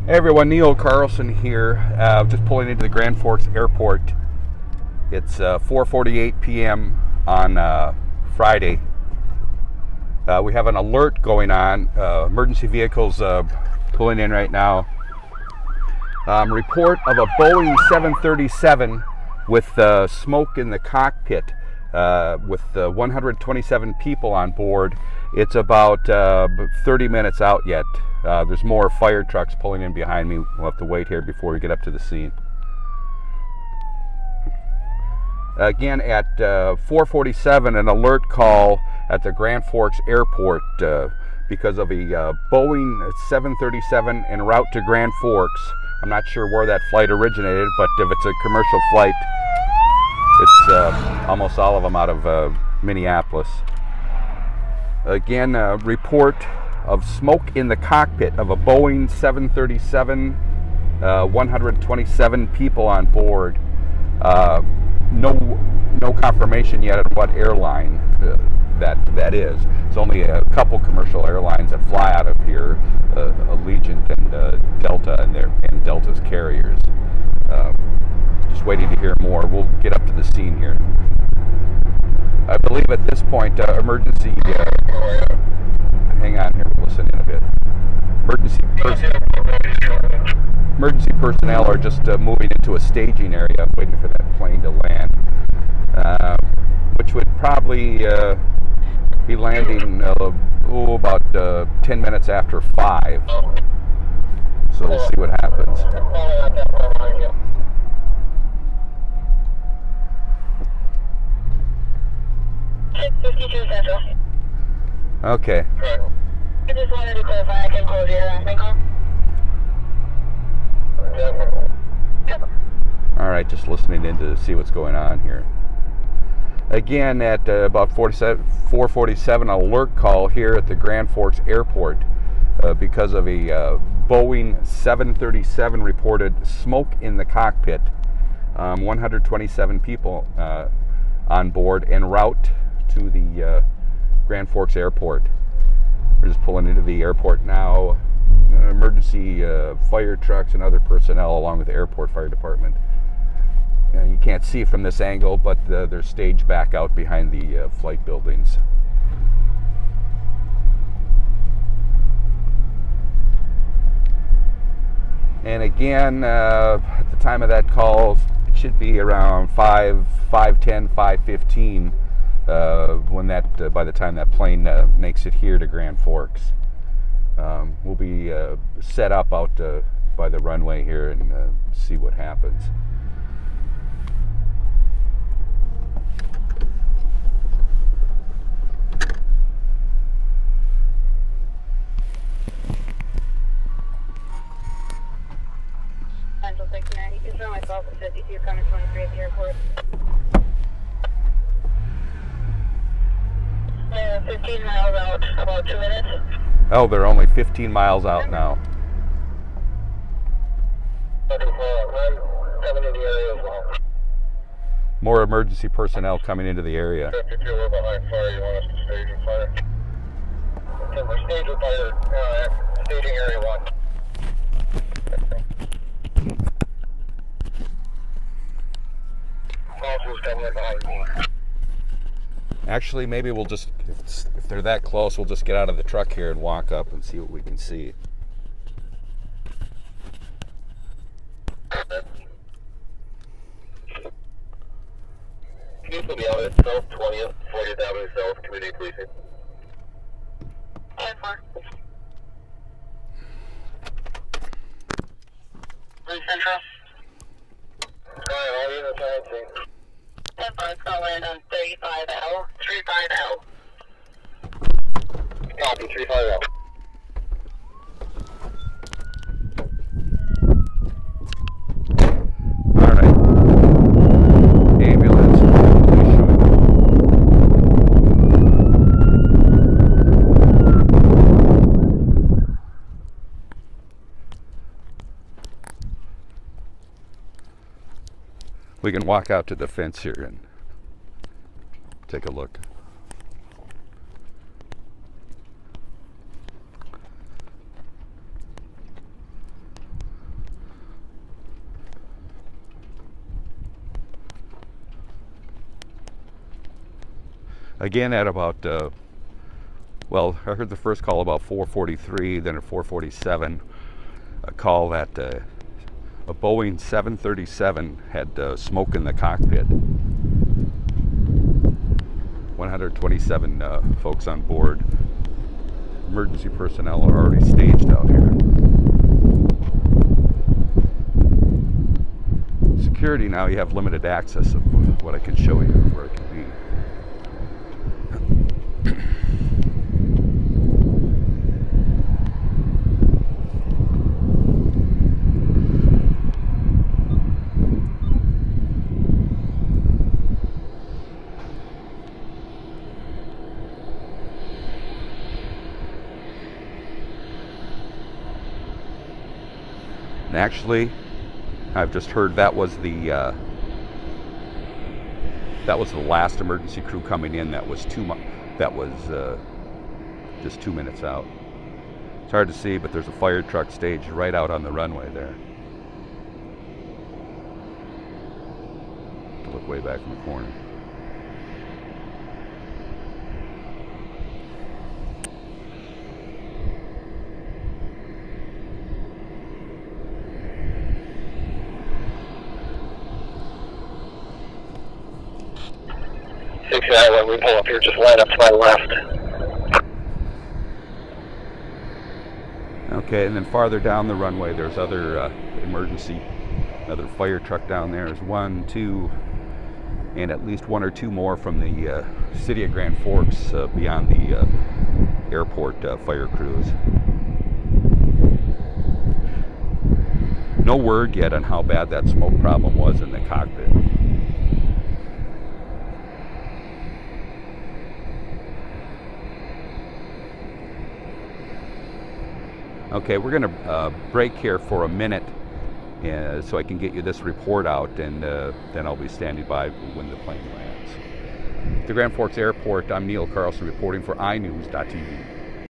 Hey everyone, Neil Carlson here, just pulling into the Grand Forks Airport. It's 4:48 p.m. on Friday. We have an alert going on. Emergency vehicles pulling in right now. Report of a Boeing 737 with smoke in the cockpit with 127 people on board. It's about 30 minutes out yet. There's more fire trucks pulling in behind me. We'll have to wait here before we get up to the scene. Again, at 4:47, an alert call at the Grand Forks Airport because of a Boeing 737 en route to Grand Forks. I'm not sure where that flight originated, but if it's a commercial flight, it's almost all of them out of Minneapolis. Again, report of smoke in the cockpit of a Boeing 737, 127 people on board. No confirmation yet on what airline that is. It's only a couple commercial airlines that fly out of here, Allegiant and Delta and Delta's carriers. Just waiting to hear more. We'll get up to the scene here. I believe at this point, emergency. Hang on here. We'll listen in a bit. Emergency personnel are just moving into a staging area, waiting for that plane to land, which would probably be landing about 10 minutes after 5. So we'll see what happens. Okay. I just wanted to clarify, I can close your last call. All right, just listening in to see what's going on here. Again, at about 4:47, alert call here at the Grand Forks Airport because of a Boeing 737 reported smoke in the cockpit. 127 people on board en route to the Grand Forks Airport. We're just pulling into the airport now. Emergency fire trucks and other personnel along with the airport fire department. You can't see from this angle, but they're staged back out behind the flight buildings. And again, at the time of that call, it should be around 5:10, 5:15 when that by the time that plane makes it here to Grand Forks. We'll be set up out by the runway here and see what happens. Central 690, confirm myself at 52, coming 23 at the airport. 15 miles out, about 2 minutes. Oh, they're only 15 miles out now. More emergency personnel coming into the area. We're behind fire. You want us to stage and fire? Okay, we're staging fire. Staging area 1. Officers coming in behind me. Actually, maybe we'll just, if they're that close, we'll just get out of the truck here and walk up and see what we can see. Keep me out at South 20th, 40th Avenue South, Community Policing. 10-4. Central. All units on scene. 10-4, call land on 35L, 35L. Copy, 35L. All right. Ambulance. We can walk out to the fence here and take a look. Again, at about, well, I heard the first call about 4:43, then at 4:47, a call that a Boeing 737 had smoke in the cockpit. 127 folks on board. Emergency personnel are already staged out here. Security now, you have limited access of what I can show you, where it can be. And actually, I've just heard that was the last emergency crew coming in. That was just 2 minutes out. It's hard to see, but there's a fire truck staged right out on the runway there. To look way back in the corner. When we pull up here, just line up to my left. Okay, and then farther down the runway, there's other another fire truck down there. There's 1, 2, and at least 1 or 2 more from the city of Grand Forks beyond the airport fire crews. No word yet on how bad that smoke problem was in the cockpit. Okay, we're going to break here for a minute so I can get you this report out, and then I'll be standing by when the plane lands. At the Grand Forks Airport, I'm Neil Carlson reporting for iNews.tv.